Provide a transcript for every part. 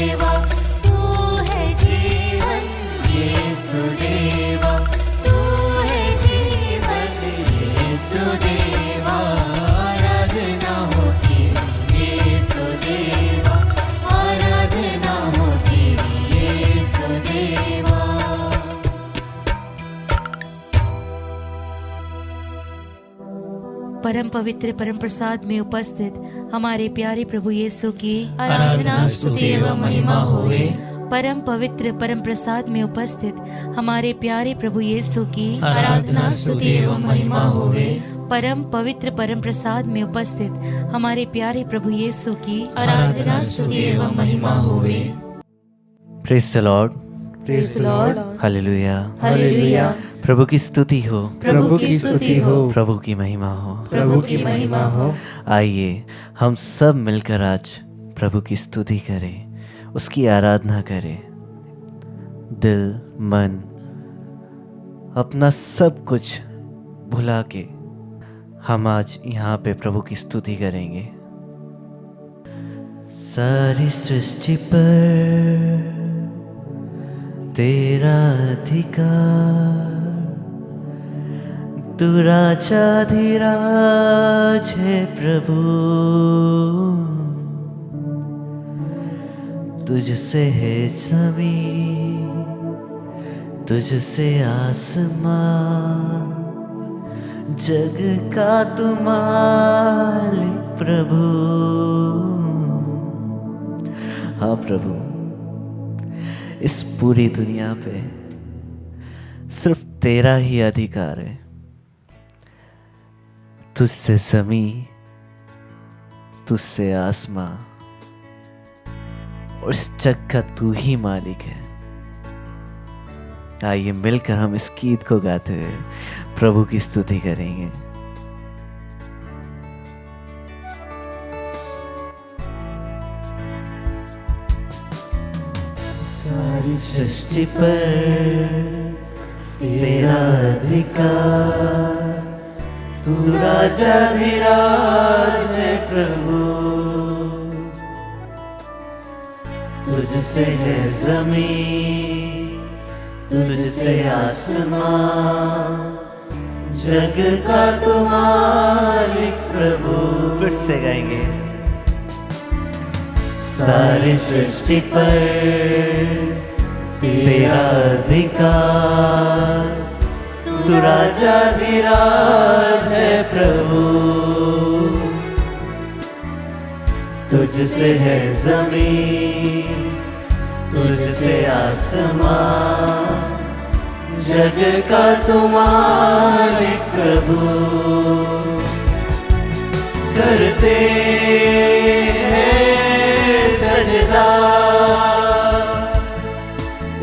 देवा, तू है जीवन यीशु देवा, तू है जीवन यीशु देवा, आराधना हो तेरी यीशु देवा, आराधना हो तेरी यीशु देवा। परम पवित्र परम प्रसाद में उपस्थित हमारे प्यारे प्रभु यीशु की आराधना स्तुति एवं महिमा होवे। परम पवित्र परम प्रसाद में उपस्थित हमारे प्यारे प्रभु यीशु की आराधना स्तुति एवं महिमा होवे। परम पवित्र परम प्रसाद में उपस्थित हमारे प्यारे प्रभु यीशु की आराधना स्तुति एवं महिमा होवे। Praise the Lord, praise the Lord, hallelujah, hallelujah. प्रभु की स्तुति हो, प्रभु की स्तुति हो, प्रभु की महिमा हो, प्रभु की महिमा हो। आइए हम सब मिलकर आज प्रभु की स्तुति करें, उसकी आराधना करें। दिल मन अपना सब कुछ भुला के हम आज यहाँ पे प्रभु की स्तुति करेंगे। सारी सृष्टि पर तेरा अधिकार, तू राजाधिराज है प्रभु, तुझसे है ज़मीं, तुझसे आसमां, जग का तू मालिक प्रभु। हाँ प्रभु, इस पूरी दुनिया पे सिर्फ तेरा ही अधिकार है। तुझसे ज़मीं, तुझसे आसमां और इस जग का तू ही मालिक है। आइए मिलकर हम इस गीत को गाते हुए प्रभु की स्तुति करेंगे। सारी सृष्टि पर तेरा अधिकार, तू राजाधिराज है प्रभु, तुझसे है ज़मीं, तुझसे आसमां, जग का तू मालिक प्रभु। फिर से गाएंगे। सारी सृष्टि पर तेरा अधिकार, तू राजाधिराज है प्रभु, तुझसे है ज़मीं, तुझसे आसमां, जग का तू मालिक प्रभु। करते हैं सजदा,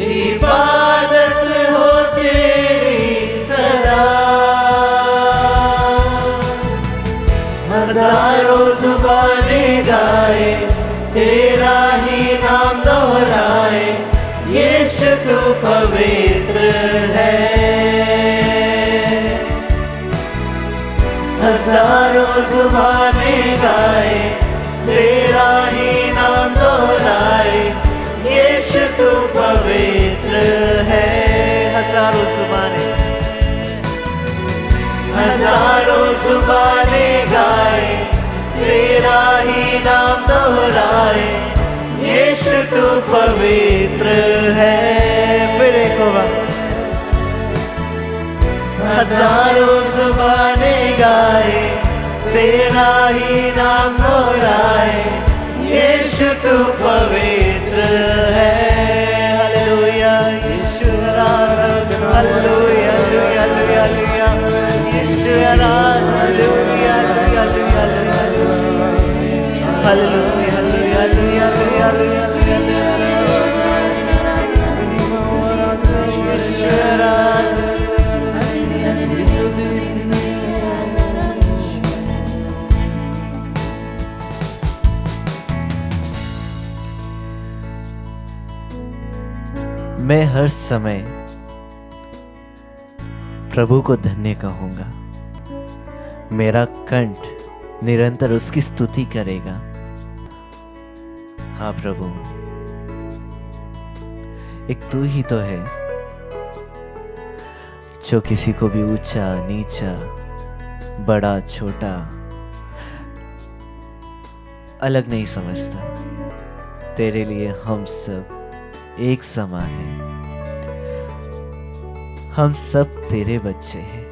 इबादत हो तेरी सदा, हजारों जुबानें गाए, तेरा ही नाम दोहराए, यीशु तू पवित्र है। हजारों जुबानें गाए, तेरा ही नाम दोहराए, यीशु तू पवित्र है। हजारों जुबानें, हजारों जुबानें गाए, तेरा ही नाम दोहराए, यीशु तू पवित्र है। फिर एक बार, हजारों जुबानें गाए, तेरा ही नाम दोहराए, यीशु तू पवित्र है। हालेलुया, यीशु आराधना, हालेलुया, हालेलुया, हालेलुया, यीशु आराधना, hallelujah, hallelujah, hallelujah, hallelujah, hallelujah, hallelujah, Yeshu आराधना। मैं हर समय प्रभु को धन्य कहूंगा, मेरा कंठ निरंतर उसकी स्तुति करेगा। हाँ प्रभु, एक तू ही तो है जो किसी को भी ऊंचा नीचा, बड़ा छोटा अलग नहीं समझता। तेरे लिए हम सब एक समान हैं। हम सब तेरे बच्चे हैं।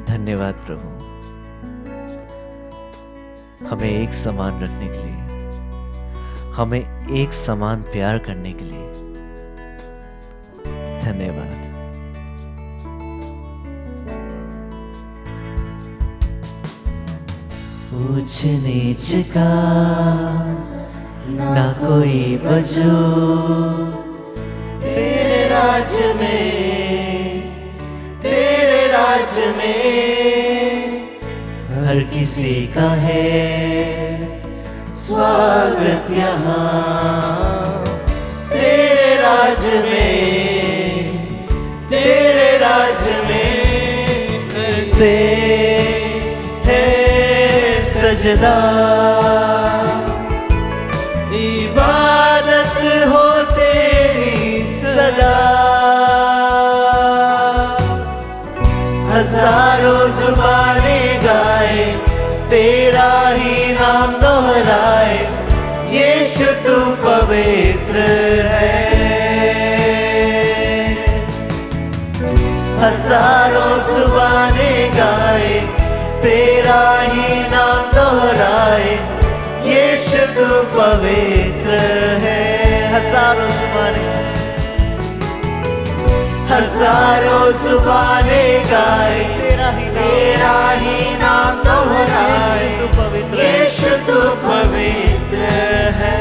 धन्यवाद प्रभु, हमें एक समान रखने के लिए, हमें एक समान प्यार करने के लिए। धन्यवाद। ऊंच नीच का ना कोई वजूद तेरे राज में, तेरे राज में हर किसी का है स्वागत यहाँ। तेरे राज में, तेरे राज में करते हैं सजदा। इबादत हो तेरी सदा। हजारों जुबानें गाए तेरा ही नाम दोहराए। यीशु तू पवित्र है। हजारों जुबानें गाए तेरा ही नाम दोहराए। यीशु तू पवित्र है। हजारों जुबानें, हजारों जुबानें गाए तेरा ही नाम दोहराए। यीशु तू पवित्र, यीशु तू पवित्र है।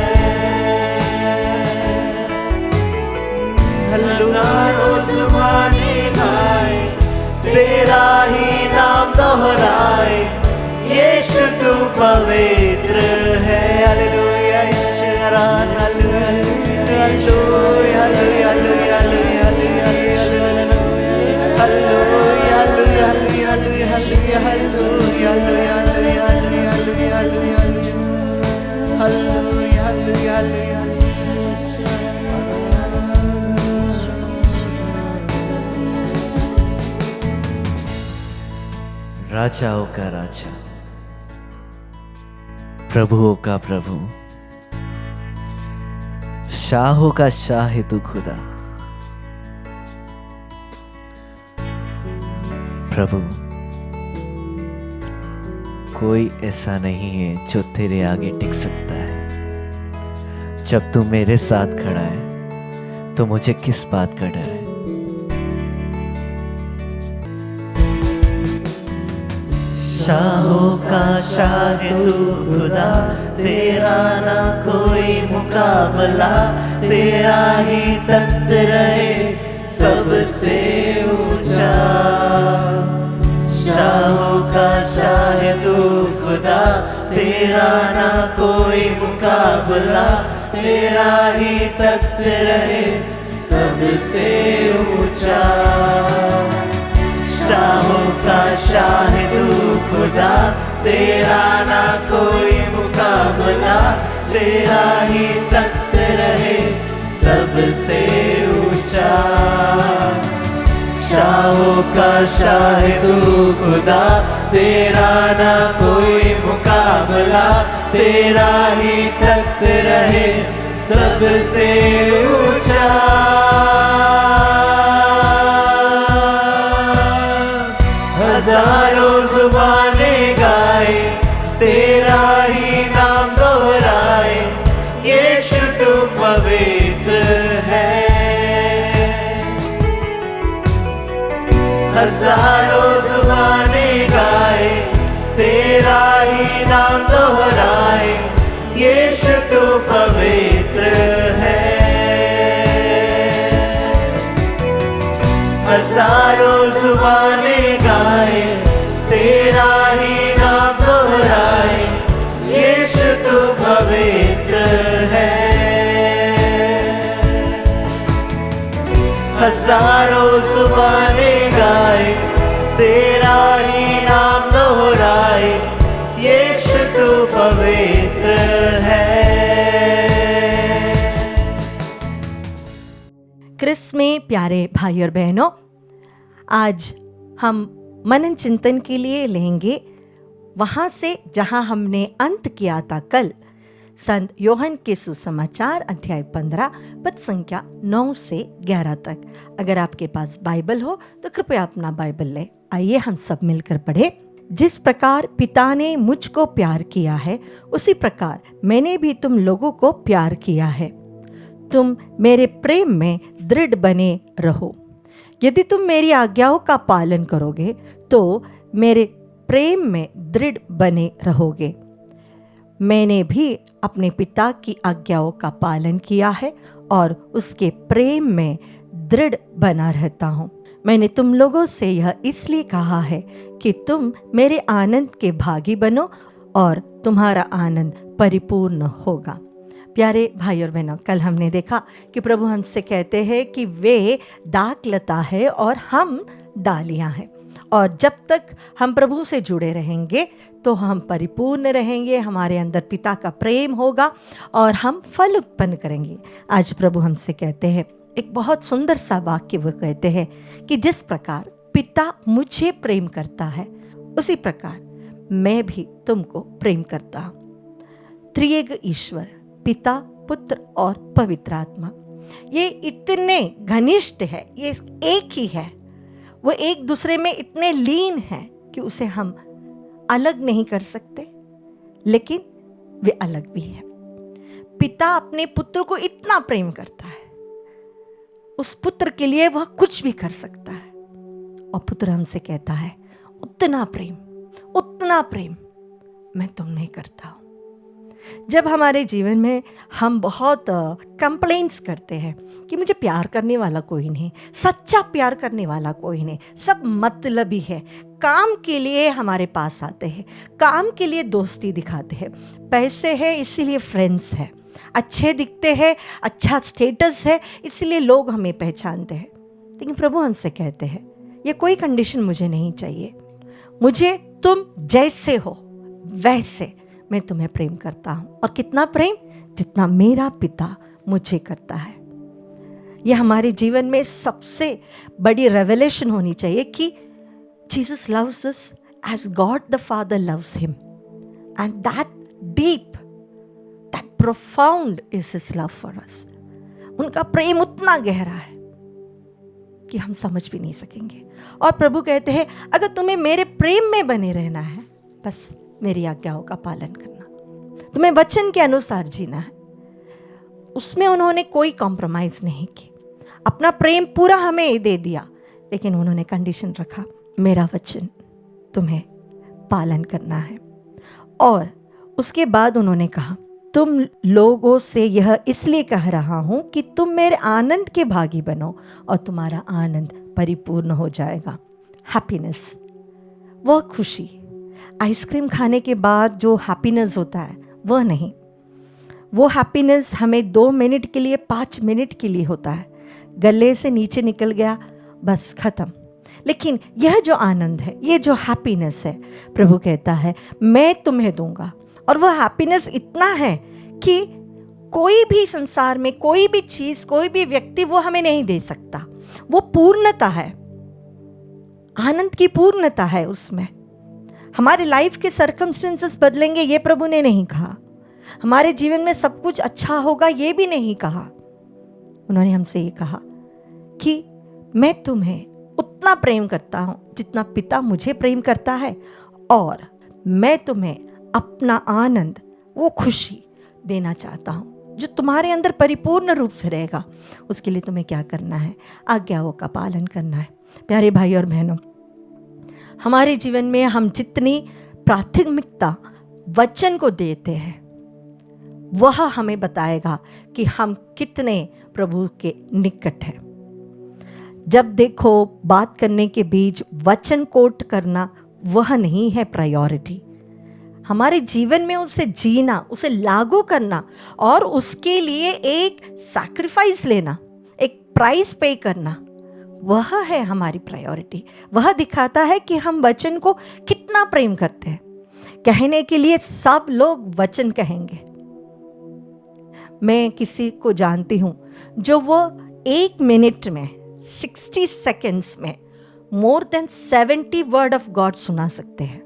हजारों जुबानें गाए तेरा ही नाम दोहराए। यीशु तू पवित्र है। हालेलुया ईश्वरा, हालेलुया हालेलुया हालेलुया राजाओं का राजा, प्रभुओं का प्रभु, शाहों का शाह है तू खुदा। प्रभु, कोई ऐसा नहीं है जो तेरे आगे टिक सकता है। जब तू मेरे साथ खड़ा है तो मुझे किस बात का डर है। शाहों का शाह है तू खुदा, तेरा ना कोई मुकाबला। तेरा ही तख्त रहे सबसे ऊंचा। शाहों का शाह है तू खुदा, तेरा ना कोई मुकाबला। तेरा ही तख्त रहे सबसे ऊंचा। शाहों का शाह है तू खुदा, तेरा ना कोई मुकाबला। तेरा ही तख्त रहे सबसे ऊंचा। शाहों का शाह है तू खुदा, तेरा ना कोई मुकाबला। तेरा ही तख्त रहे सबसे ऊंचा। हजारों जुबानें गाए तेरा ही नाम दोहराए। यीशु तू पवित्र है। हजारों जुबानें गाए तेरा ही नाम दोहराए। यीशु तू पवित्र है। हजारों जुबानें गाए तेरा ही नाम दोहराए। यीशु तू पवित्र है। हजारों जुबानें गाए तेरा ही नाम दोहराए। यीशु तू पवित्र है। क्रिस में प्यारे भाई और बहनों, आज हम मनन चिंतन के लिए लेंगे वहाँ से जहाँ हमने अंत किया था कल, संत योहन के सुसमाचार अध्याय 15 पद संख्या 9 से 11 तक। अगर आपके पास बाइबल हो तो कृपया अपना बाइबल ले आइए हम सब मिलकर पढ़े। जिस प्रकार पिता ने मुझको प्यार किया है उसी प्रकार मैंने भी तुम लोगों को प्यार किया है। तुम मेरे प्रेम में दृढ़ बने रहो। यदि तुम मेरी आज्ञाओं का पालन करोगे तो मेरे प्रेम में दृढ़ बने रहोगे। मैंने भी अपने पिता की आज्ञाओं का पालन किया है और उसके प्रेम में दृढ़ बना रहता हूँ। मैंने तुम लोगों से यह इसलिए कहा है कि तुम मेरे आनंद के भागी बनो और तुम्हारा आनंद परिपूर्ण होगा। प्यारे भाई और बहनों, कल हमने देखा कि प्रभु हमसे कहते हैं कि वे दाखलता है और हम डालियां हैं, और जब तक हम प्रभु से जुड़े रहेंगे तो हम परिपूर्ण रहेंगे, हमारे अंदर पिता का प्रेम होगा और हम फल उत्पन्न करेंगे। आज प्रभु हमसे कहते हैं एक बहुत सुंदर सा वाक्य, वो कहते हैं कि जिस प्रकार पिता मुझे प्रेम करता है उसी प्रकार मैं भी तुमको प्रेम करता हूँ। त्रिएक ईश्वर पिता, पुत्र और पवित्र आत्मा, ये इतने घनिष्ठ है, ये एक ही है, वो एक दूसरे में इतने लीन है कि उसे हम अलग नहीं कर सकते, लेकिन वे अलग भी है। पिता अपने पुत्र को इतना प्रेम करता है, उस पुत्र के लिए वह कुछ भी कर सकता है, और पुत्र हमसे कहता है उतना प्रेम मैं तुमने करता हूं। जब हमारे जीवन में हम बहुत कंप्लेंट्स करते हैं कि मुझे प्यार करने वाला कोई नहीं, सच्चा प्यार करने वाला कोई नहीं, सब मतलबी है, काम के लिए हमारे पास आते हैं, काम के लिए दोस्ती दिखाते हैं, पैसे है इसीलिए फ्रेंड्स है, अच्छे दिखते हैं, अच्छा स्टेटस है इसलिए लोग हमें पहचानते हैं। लेकिन प्रभु हमसे कहते हैं ये कोई कंडीशन मुझे नहीं चाहिए, मुझे तुम जैसे हो वैसे मैं तुम्हें प्रेम करता हूं, और कितना प्रेम, जितना मेरा पिता मुझे करता है। यह हमारे जीवन में सबसे बड़ी रेवलेशन होनी चाहिए कि Jesus loves us as God the father loves him, and that deep, that profound is his love for us. उनका प्रेम उतना गहरा है कि हम समझ भी नहीं सकेंगे। और प्रभु कहते हैं अगर तुम्हें मेरे प्रेम में बने रहना है, बस मेरी आज्ञाओं का पालन करना, तुम्हें वचन के अनुसार जीना है। उसमें उन्होंने कोई कॉम्प्रोमाइज नहीं की, अपना प्रेम पूरा हमें दे दिया, लेकिन उन्होंने कंडीशन रखा, मेरा वचन तुम्हें पालन करना है। और उसके बाद उन्होंने कहा तुम लोगों से यह इसलिए कह रहा हूं कि तुम मेरे आनंद के भागी बनो और तुम्हारा आनंद परिपूर्ण हो जाएगा। हैप्पीनेस, वह खुशी, आइसक्रीम खाने के बाद जो हैप्पीनेस होता है वह नहीं, वो हैप्पीनेस हमें 2 मिनट के लिए, 5 मिनट के लिए होता है, गले से नीचे निकल गया बस खत्म। लेकिन यह जो आनंद है, ये जो हैप्पीनेस है, प्रभु कहता है मैं तुम्हें दूंगा, और वह हैप्पीनेस इतना है कि कोई भी संसार में कोई भी चीज, कोई भी व्यक्ति वो हमें नहीं दे सकता। वो पूर्णता है, आनंद की पूर्णता है उसमें। हमारे लाइफ के सर्कमस्टेंसेस बदलेंगे ये प्रभु ने नहीं कहा, हमारे जीवन में सब कुछ अच्छा होगा ये भी नहीं कहा। उन्होंने हमसे ये कहा कि मैं तुम्हें उतना प्रेम करता हूं जितना पिता मुझे प्रेम करता है, और मैं तुम्हें अपना आनंद, वो खुशी देना चाहता हूं जो तुम्हारे अंदर परिपूर्ण रूप से रहेगा। उसके लिए तुम्हें क्या करना है? आज्ञाओं का पालन करना है। प्यारे भाई और बहनों, हमारे जीवन में हम जितनी प्राथमिकता वचन को देते हैं वह हमें बताएगा कि हम कितने प्रभु के निकट हैं। जब देखो बात करने के बीच वचन कोट करना वह नहीं है प्रायोरिटी, हमारे जीवन में उसे जीना, उसे लागू करना और उसके लिए एक सैक्रिफाइस लेना, एक प्राइस पे करना, वह है हमारी प्रायोरिटी। वह दिखाता है कि हम वचन को कितना प्रेम करते हैं। कहने के लिए सब लोग वचन कहेंगे। मैं किसी को जानती हूं जो वो 1 मिनट में 60 सेकेंड्स में more than 70 word of God सुना सकते हैं।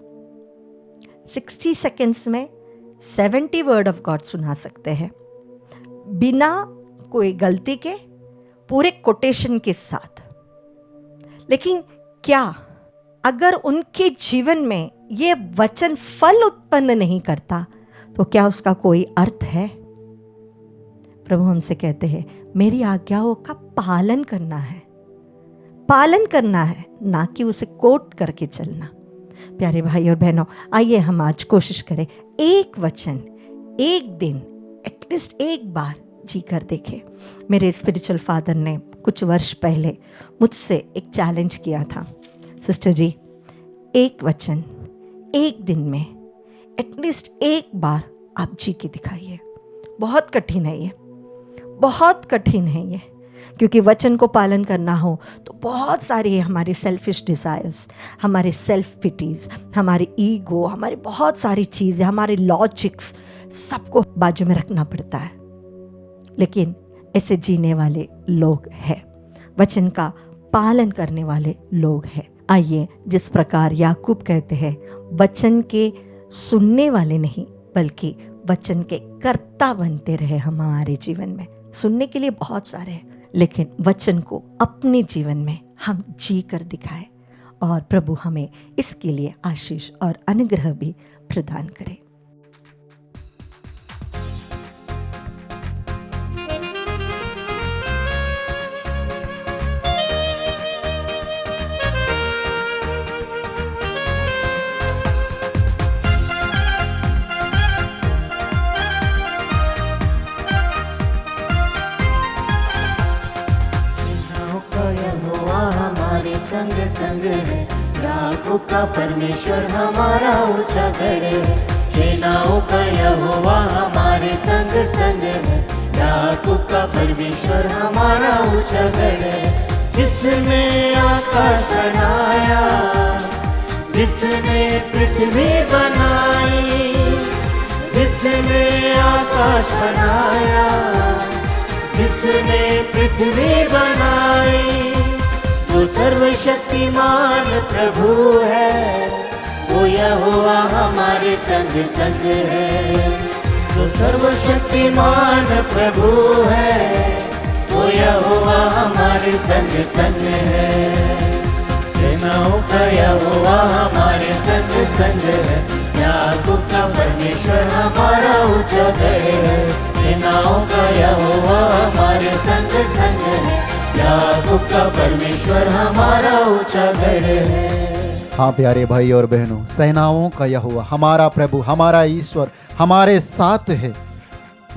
60 सेकेंड्स में 70 वर्ड ऑफ गॉड सुना सकते हैं, बिना कोई गलती के, पूरे कोटेशन के साथ। लेकिन क्या अगर उनके जीवन में ये वचन फल उत्पन्न नहीं करता तो क्या उसका कोई अर्थ है? प्रभु हमसे कहते हैं मेरी आज्ञाओं का पालन करना है, पालन करना है, ना कि उसे कोट करके चलना। प्यारे भाई और बहनों, आइए हम आज कोशिश करें, एक वचन एक दिन एटलीस्ट एक बार जी कर देखें। मेरे स्पिरिचुअल फादर ने कुछ वर्ष पहले मुझसे एक चैलेंज किया था, सिस्टर जी एक वचन एक दिन में एटलीस्ट एक बार आप जी के दिखाइए। बहुत कठिन है ये, बहुत कठिन है ये, क्योंकि वचन को पालन करना हो तो बहुत सारी हमारी सेल्फिश डिज़ायर्स, हमारे सेल्फ पिटीज़, हमारी ईगो, हमारी बहुत सारी चीज़ें, हमारे लॉजिक्स, सबको बाजू में रखना पड़ता है। लेकिन ऐसे जीने वाले लोग हैं, वचन का पालन करने वाले लोग हैं। आइए, जिस प्रकार याकूब कहते हैं, वचन के सुनने वाले नहीं बल्कि वचन के कर्ता बनते रहे हमारे जीवन में। सुनने के लिए बहुत सारे हैं, लेकिन वचन को अपने जीवन में हम जी कर दिखाएं, और प्रभु हमें इसके लिए आशीष और अनुग्रह भी प्रदान करे। संग संग है, याकूब का परमेश्वर हमारा ऊंचा गढ़ है। सेनाओं का यहोवा हमारे संग संग है, याकूब का परमेश्वर हमारा ऊंचा गढ़ है। जिसने आकाश बनाया, जिसने पृथ्वी बनाई, जिसने आकाश बनाया, जिसने पृथ्वी बनाई, वो सर्वशक्तिमान प्रभु है, वो यहोवा हमारे संग संग है। वो सर्वशक्तिमान प्रभु है, वो यहोवा हमारे संग संग है। सेनाओं का यहोवा हमारे संग संग है, याकूब का परमेश्वर हमारा ऊंचा गढ़ है। सेनाओं का यहोवा हमारे संग संग है, याकूब का परमेश्वर हमारा ऊंचा गढ़ है। हाँ प्यारे भाई और बहनों, सेनाओं का यहोवा हमारा प्रभु, हमारा ईश्वर हमारे साथ है।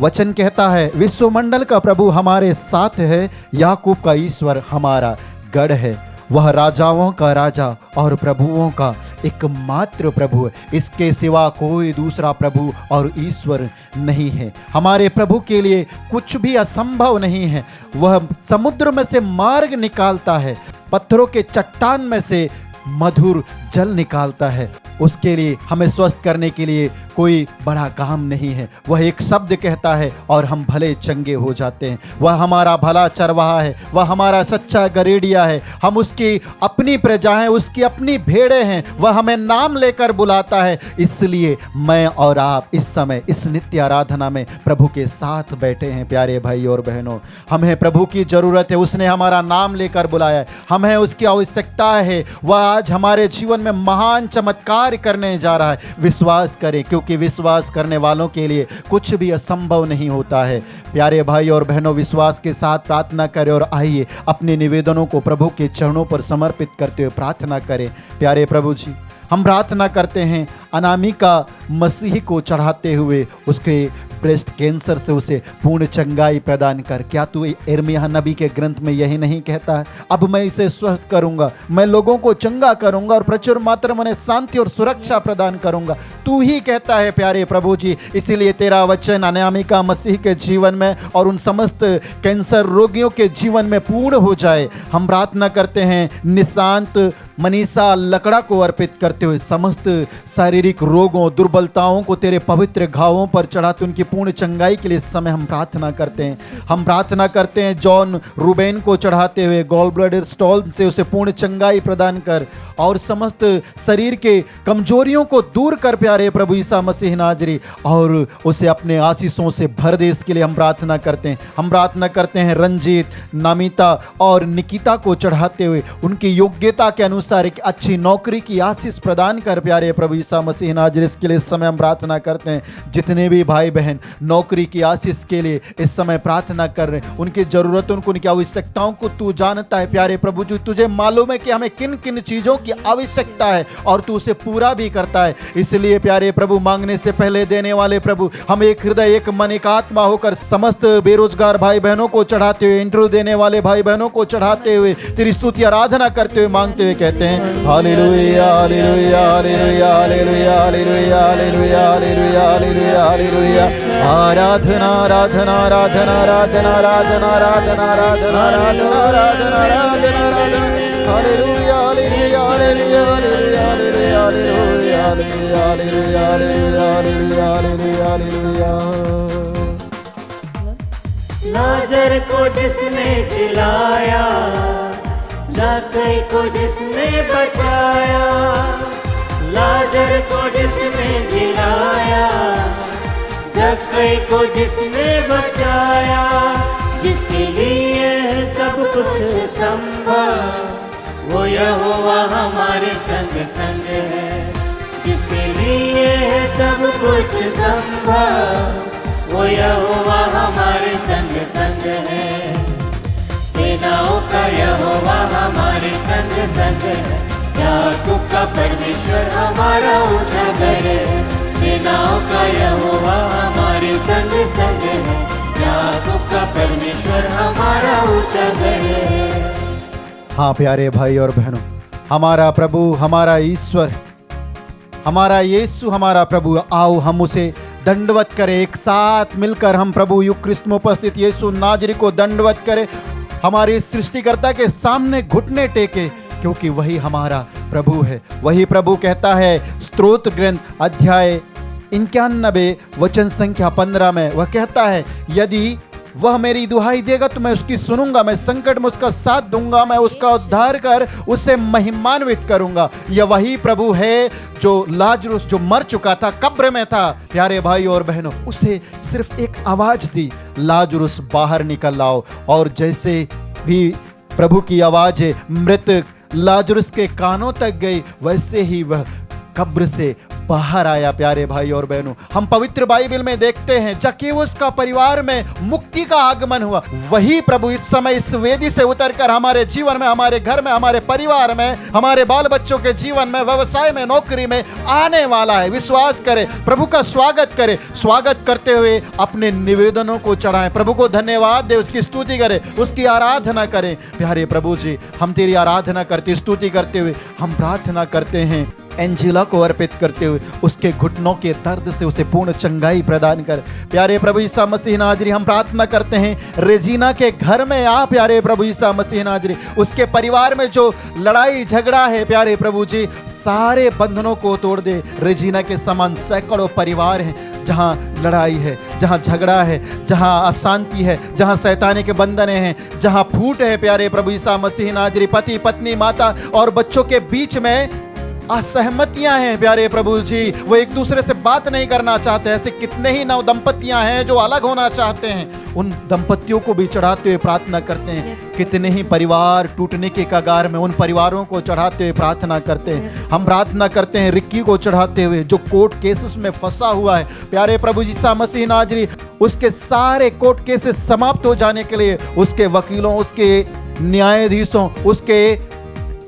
वचन कहता है विश्वमंडल का प्रभु हमारे साथ है, याकूब का ईश्वर हमारा गढ़ है। वह राजाओं का राजा और प्रभुओं का एकमात्र प्रभु है, इसके सिवा कोई दूसरा प्रभु और ईश्वर नहीं है। हमारे प्रभु के लिए कुछ भी असंभव नहीं है। वह समुद्र में से मार्ग निकालता है, पत्थरों के चट्टान में से मधुर जल निकालता है। उसके लिए हमें स्वस्थ करने के लिए कोई बड़ा काम नहीं है। वह एक शब्द कहता है और हम भले चंगे हो जाते हैं। वह हमारा भला चरवाहा है, वह हमारा सच्चा गरेडिया है। हम उसकी अपनी प्रजा हैं, उसकी अपनी भेड़ें हैं। वह हमें नाम लेकर बुलाता है। इसलिए मैं और आप इस समय इस नित्य आराधना में प्रभु के साथ बैठे हैं। प्यारे भाई और बहनों, हमें प्रभु की ज़रूरत है। उसने हमारा नाम लेकर बुलाया है, हमें उसकी आवश्यकता है। वह आज हमारे जीवन में महान चमत्कार करने जा रहा है। विश्वास करें, क्योंकि विश्वास करने वालों के लिए कुछ भी असंभव नहीं होता है। प्यारे भाई और बहनों, विश्वास के साथ प्रार्थना करें और आइए अपने निवेदनों को प्रभु के चरणों पर समर्पित करते हुए प्रार्थना करें। प्यारे प्रभु जी, हम प्रार्थना करते हैं अनामिका मसीह को चढ़ाते हुए उसके ब्रेस्ट कैंसर से उसे पूर्ण चंगाई प्रदान कर। क्या तू यिर्मयाह नबी के ग्रंथ में यही नहीं कहता है, अब मैं इसे स्वस्थ करूंगा, मैं लोगों को चंगा करूंगा और प्रचुर मात्रा में शांति और सुरक्षा प्रदान करूंगा। तू ही कहता है प्यारे प्रभु जी। इसीलिए तेरा वचन अनामिका मसीह के जीवन में और उन समस्त कैंसर रोगियों के जीवन में पूर्ण हो जाए। हम प्रार्थना करते हैं निशांत मनीषा लकड़ा को अर्पित करते हुए समस्त शारीरिक रोगों दुर्बलताओं को तेरे पवित्र घावों पर चढ़ाते उनकी पूर्ण चंगाई के लिए इस समय हम प्रार्थना करते हैं। हम प्रार्थना करते हैं जॉन रूबेन को चढ़ाते हुए गॉल ब्लैडर स्टोन से उसे पूर्ण चंगाई प्रदान कर और समस्त शरीर के कमजोरियों को दूर कर प्यारे प्रभु ईसा मसीह नाजरी, और उसे अपने आशीषों से भर दे। इसके लिए हम प्रार्थना करते हैं। हम प्रार्थना करते हैं रंजीत, नामिता और निकिता को चढ़ाते हुए उनकी योग्यता के अनुसार एक अच्छी नौकरी की आशीष प्रदान कर प्यारे प्रभु ईसा मसीह नाजरी। इसके लिए इस समय हम प्रार्थना करते हैं। जितने भी भाई बहन नौकरी की आशीष के लिए इस समय प्रार्थना कर रहे हैं, उनकी जरूरतों को, उनकी आवश्यकताओं को तू जानता है प्यारे प्रभु जी। तुझे मालूम है कि हमें किन किन चीजों की आवश्यकता है और तू उसे पूरा भी करता है। इसलिए प्यारे प्रभु मांगने से पहले देने वाले प्रभु, हम एक हृदय एक मन एक आत्मा होकर समस्त बेरोजगार भाई बहनों को चढ़ाते हुए, इंटरव्यू देने वाले भाई बहनों को चढ़ाते हुए, तेरी स्तुति आराधना करते हुए मांगते हुए कहते हैं hallelujah hallelujah hallelujah hallelujah hallelujah hallelujah hallelujah hallelujah hallelujah. आराधना आराधना आराधना आराधना आराधना आराधना आराधना आराधना आराधना आराधना आराधना hallelujah hallelujah hallelujah hallelujah hallelujah hallelujah hallelujah hallelujah hallelujah hallelujah hallelujah. लाजर को जिसने जिलाया, जाकई को जिसने बचाया, लाजर को जिसने जिलाया, जाकई को जिसने बचाया, जिसके लिए है सब कुछ संभव, वो यहोवा हमारे संग संग है। जिसके लिए है सब कुछ संभव, वो यहोवा हमारे संग संग है। सेनाओं का यहोवा हमारे संग संग है। याकूब का परमेश्वर हमारा ऊंचा गढ़ है। सेनाओं का यहोवा हमारे संग संग है। याकूब का परमेश्वर हमारा ऊंचा गढ़ है। हाँ प्यारे भाई और बहनों, हमारा प्रभु हमारा ईश्वर हमारा यीशु हमारा प्रभु, आओ हम उसे दंडवत करें। एक साथ मिलकर हम प्रभु युक्रिस्त में उपस्थित यीशु नाजरी को दंडवत करें, हमारे सृष्टिकर्ता के सामने घुटने टेके, क्योंकि वही हमारा प्रभु है। वही प्रभु कहता है स्तोत्र ग्रंथ अध्याय 91 वचन संख्या 15 में, वह कहता है यदि वह मेरी दुहाई देगा तो मैं उसकी सुनूंगा, मैं संकट में उसका साथ दूंगा, मैं उसका उद्धार कर उसे महिमान्वित करूंगा। यह वही प्रभु है जो लाजरुस जो मर चुका था, कब्र में था, प्यारे भाई और बहनों, उसे सिर्फ एक आवाज दी, लाजरुस बाहर निकल आओ। और जैसे भी प्रभु की आवाज मृत लाजरुस के कानों तक गई, वैसे ही वह कब्र से बाहर आया। प्यारे भाई और बहनों, हम पवित्र बाइबल में देखते हैं जक्केउस का परिवार में मुक्ति का आगमन हुआ। वही प्रभु इस समय इस वेदी से उतरकर हमारे जीवन में, हमारे घर में, हमारे परिवार में, हमारे बाल बच्चों के जीवन में, व्यवसाय में, नौकरी में आने वाला है। विश्वास करें, प्रभु का स्वागत करें। स्वागत करते हुए अपने निवेदनों को चढ़ाएं, प्रभु को धन्यवाद दें, उसकी स्तुति करें, उसकी आराधना करें। प्यारे प्रभु जी, हम तेरी आराधना करते स्तुति करते हुए हम प्रार्थना करते हैं एंजिला को अर्पित करते हुए उसके घुटनों के दर्द से उसे पूर्ण चंगाई प्रदान कर। प्यारे प्रभु ईसा मसीह नाजरी, हम प्रार्थना करते हैं रेजीना के घर में आ। प्यारे प्रभु ईसा मसीह नाजरी, उसके परिवार में जो लड़ाई झगड़ा है, प्यारे प्रभु जी, सारे बंधनों को तोड़ दे। रेजीना के समान सैकड़ों परिवार हैं जहाँ लड़ाई है, जहाँ झगड़ा है, जहाँ अशांति है, जहाँ शैतानी के बंधन हैं, जहाँ फूट है। प्यारे प्रभु ईसा मसीह नाजरी, पति पत्नी माता और बच्चों के बीच में असहमतियां हैं। प्यारे प्रभु जी, वो एक दूसरे से बात नहीं करना चाहते। ऐसे कितने ही नव दंपतियां हैं जो अलग होना चाहते हैं। उन दंपतियों को भी चढ़ाते हुए प्रार्थना करते हैं। कितने ही परिवार टूटने के कगार में, उन परिवारों को चढ़ाते हुए प्रार्थना करते हैं। हम प्रार्थना करते हैं रिक्की को चढ़ाते हुए जो कोर्ट केसेस में फंसा हुआ है। प्यारे प्रभु ईसा मसीह नाजरी, उसके सारे कोर्ट केसेस समाप्त हो जाने के लिए उसके वकीलों, उसके न्यायाधीशों, उसके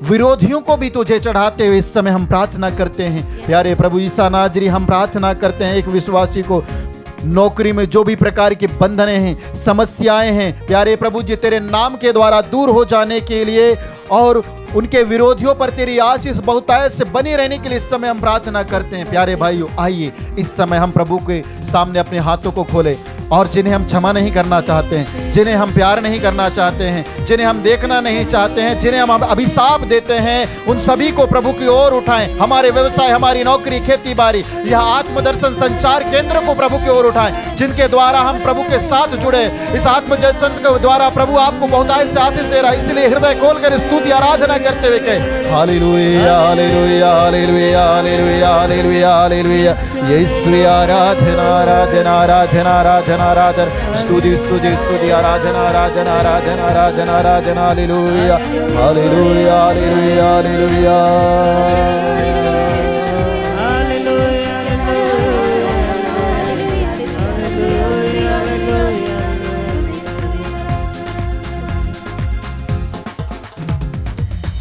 विरोधियों को भी तुझे चढ़ाते हुए इस समय हम प्रार्थना करते हैं। प्यारे प्रभु ईसा नाजरी, हम प्रार्थना करते हैं एक विश्वासी को नौकरी में जो भी प्रकार के बंधने हैं, समस्याएं हैं, प्यारे प्रभु जी, तेरे नाम के द्वारा दूर हो जाने के लिए और उनके विरोधियों पर तेरी आशीष बहुतायत से बनी रहने के लिए इस समय हम प्रार्थना करते हैं। प्यारे भाइयों, आइए इस समय हम प्रभु के सामने अपने हाथों को खोले, और जिन्हें हम क्षमा नहीं करना चाहते हैं, जिन्हें हम प्यार नहीं करना चाहते हैं, जिन्हें हम देखना नहीं चाहते हैं, जिन्हें हम अभिशाप देते हैं, उन सभी को प्रभु की ओर उठाएं। हमारे व्यवसाय, हमारी नौकरी, खेती बाड़ी, यह आत्मदर्शन संचार केंद्र को प्रभु की ओर उठाएं, जिनके द्वारा हम प्रभु के साथ जुड़े। इस आत्मदर्शन के द्वारा प्रभु आपको बहुतायत से आशीष दे रहा है, इसलिए हृदय खोलकर स्तुति आराधना करते हुए कहें hallelujah hallelujah hallelujah hallelujah hallelujah hallelujah. Yeshu आराधना आराधना आराधना आराधना आराधना, स्तुति स्तुति स्तुति, आराधना आराधना आराधना आराधना आराधना, हालेलुया हालेलुया हालेलुया हालेलुया।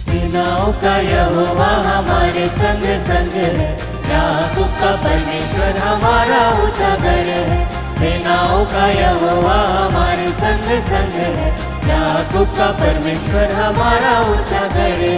सेनाओं का यहोवा हमारे संग संग है, याकूब का परमेश्वर हमारा ऊंचा गढ़ है। सेनाओं का यहोवा हमारे संग संग है, याकूब का परमेश्वर हमारा ऊंचा गढ़ है।